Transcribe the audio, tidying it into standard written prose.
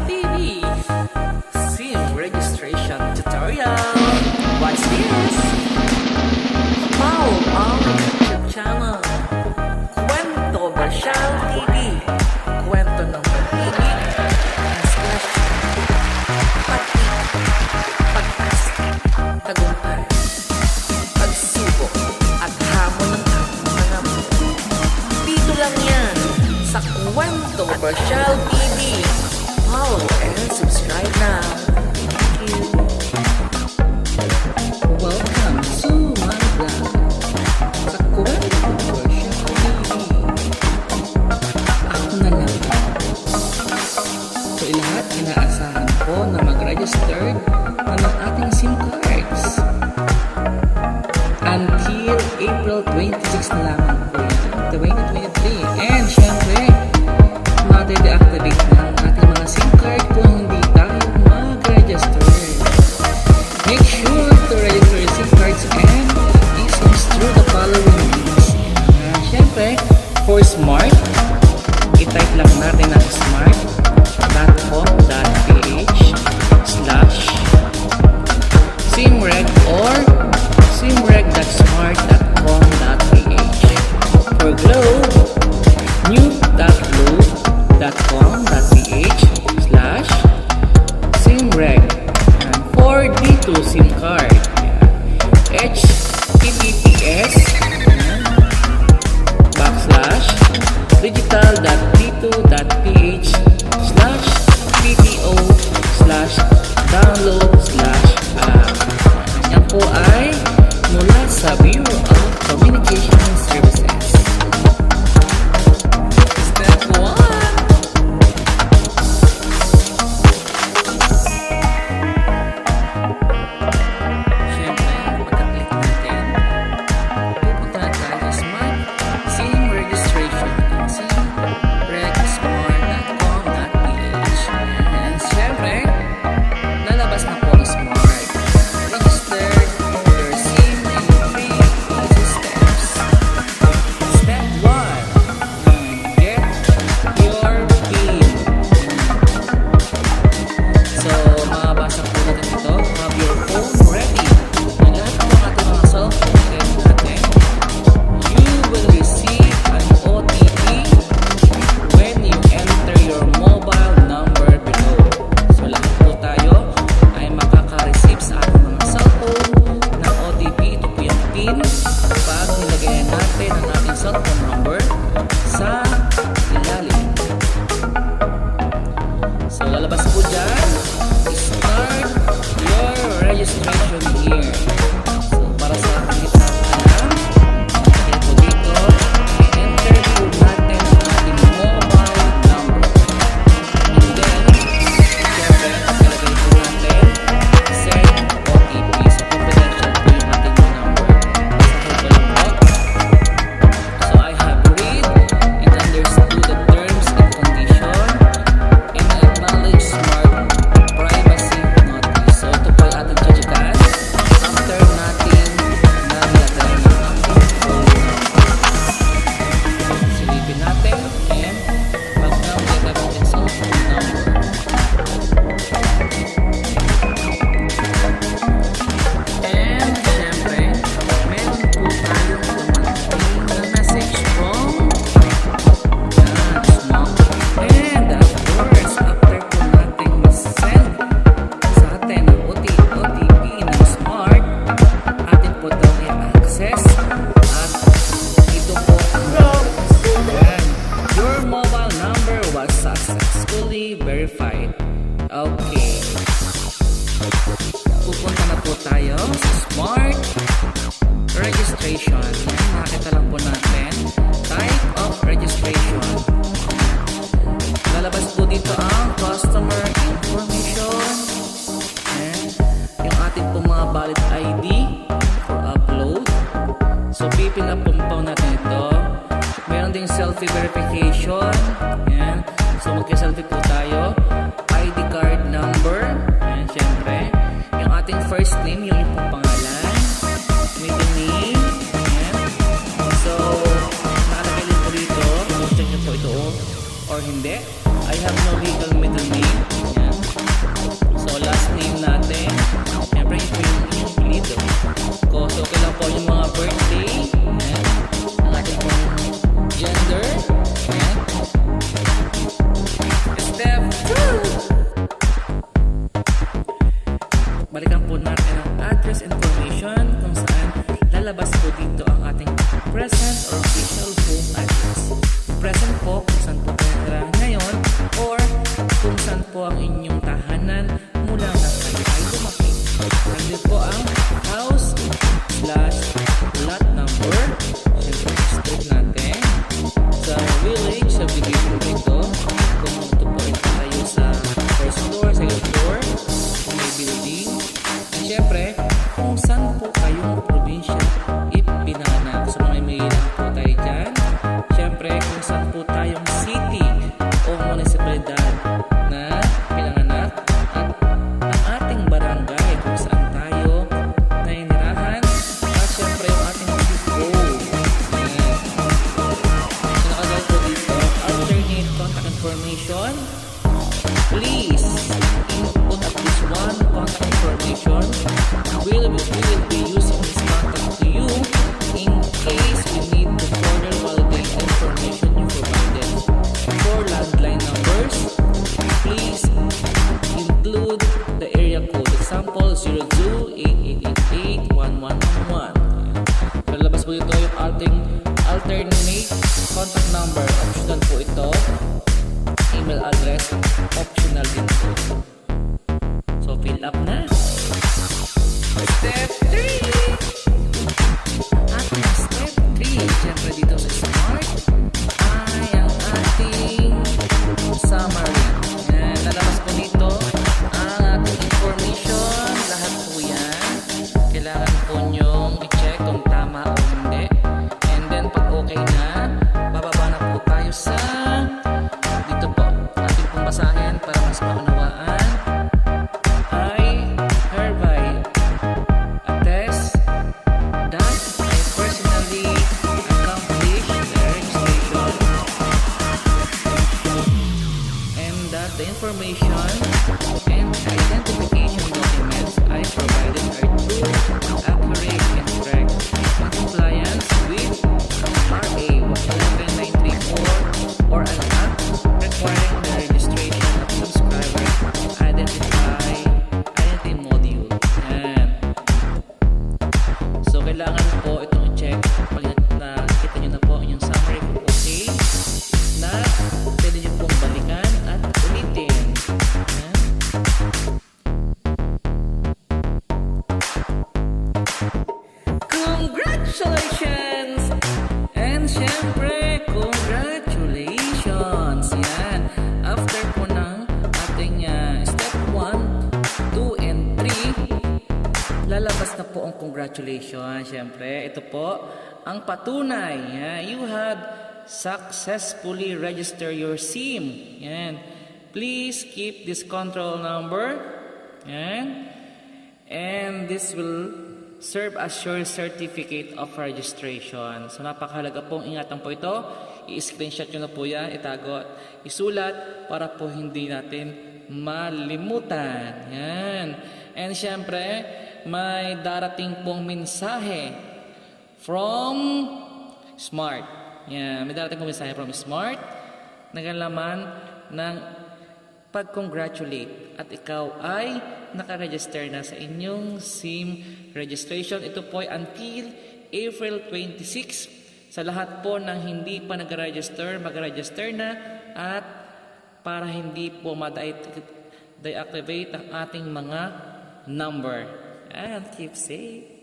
TV SIM registration tutorial. Watch this. Follow our YouTube channel. Kwento Marshall TV. Kwento ng pag-ibig, disgrasya, pati, pag-asa, tagumpay, pagsubok, at hamon ng mga buhay. Dito lang yan sa Kwento Marshall TV. Follow and subscribe now. Thank you. Welcome to my vlog sa Kwento Marshall TV. Ako na lang. So lahat inaasahan ko na mag-registered na ng ating SIM cards. Until April 26 na lamang po yan, 2023. And syempre, ma-deactivate na ang ating mga SIM card kung hindi tayo mag-register. Make sure to register your SIM cards and e-SIMs through the following links. Syempre, for smart, i-type lang natin ang smart.com.ph/simreg or simreg.smart.com.ph. For Globe, new.globe.com.ph/simreg. And for D2 SIM card, https://digital.p2.ph/pto/download/app. Yan po ay mula sa Bureau of Communication Services. Step 1. Siyempre, pagka-click natin, pupunta na tayo sa Smart SIM Registration. simreg.smart.com.ph. And siyempre, lalabas na po ang Smart. Registered your SIM in 3 easy steps. Step 1. Get your PIN. So, mabasa po natin ito. Have your phone ready. Ang lahat po ng ating mga cellphone ready natin. You will receive an OTP when you enter your mobile number below. So, lahat po tayo ay makaka-receive sa ating mga cellphone ng OTP. Ito po yung PIN. Pag nilagay natin ang ating cellphone number sa ilalim. So, lalabas po dyan. Start your registration here. So, para sa hindi pa alam, kaya po dito, i-enter po natin ang ating mobile number. And then, syempre, ilagay po natin send OTP. So, confidential po yung ating number. Basahin ko lang po. So, I have read and understood the terms and condition and acknowledge smart privacy notice. So, ito po yung ating chechikan after natin nalagay ng ating phone number. Silipin natin and pag-nalagay natin sa phone number. And syempre, meron po tayong dumating na message from Smart. And of course, after po natin send sa atin ang OTP ng Smart, atin po daw i-access at ito po ang yan. Your mobile number was successfully verified. Okay. Pupunta na po tayo sa Smart Registration. Yan, nakita lang po natin. Type of registration. Lalabas po dito ang customer information. Yan. Yung ating po mga valid ID for upload. So, pipil up po natin ito. Meron ding selfie verification. Yan. So, magka-selfie po tayo. ID card number. Yan, syempre. Yung ating first name, yung pong pangalan. Middle name. Yan. So, nakalagay din po dito. Check nyo po ito have no legal middle name. Yan. So, last name natin. Siyempre, ito yung apelido. So, okay lang po yung mga birthday. Yan. Ang ating pong gender. Yan. Step 2. Balikan po natin ang address information kung saan lalabas po dito ang ating present or official home address. Present po kung saan po kayo nararahan ngayon or kung saan po ang inyong tahanan mula na kayo ay lumaki. Nandito po ang house/lot number. Siyempre, street natin. Sa village, subdivision po ito. Kung ito po ito tayo sa first floor, second floor, may building. At siyempre, kung saan po kayong probinsya ipinanganak. So, may lang po tayo dyan. Siyempre, kung saan po tayong city o municipalidad na pinanganak at ang ating barangay kung saan tayo nainirahan at siyempre yung ating zip code. So, nakalagay po dito, alternate contact information. Please input at least one contact information. We will be using this contact to you in case we need to further validate the information you provided. For landline numbers, please include the area code. Example, 0288881111. Lalabas po dito yung ating alternate contact number. Optional po ito. Email address, optional din po. So, fill up na. Step 3. Ating step 3, siyempre dito sa Smart, ay ang ating summary. Yan, lalabas po dito ang ating information. Lahat po yan. Kailangan po nyong i-check kung tama o hindi. And then, pag okay na, bababa na po tayo sa dito po. Ating pong basahin para mas maunawaan. I hereby attest that I personally accomplished the registration and that the information and identification documents I provided are true, accurate, and correct in compliance with RA 11934 or an act requiring the registration of subscriber identity module. Yan. So, kailangan po itong i-check. Pag nakita nyo na po yung summary kung okay na pwede nyo pong balikan at ulitin. Yan. Congratulations! And syempre, congratulations! Yan. After po ng ating step 1, 2, and 3, lalabas na po ang congratulations. Syempre, ito po ang patunay. You have successfully registered your SIM. Yan. Please keep this control number. Yan. And this will serve as your certificate of registration. So, napakahalaga pong ingatan po ito. I-screenshot nyo na po yan, itago at isulat para po hindi natin malimutan. Yan. And syempre, may darating pong mensahe from Smart. Yan. May darating pong mensahe from Smart. Nagalaman ng pag-congratulate at ikaw ay nakaregister na sa inyong SIM registration. Ito po ay until April 26. Sa lahat po ng hindi pa nag-register, mag-register na at para hindi po ma-deactivate ang ating mga number. And keep safe.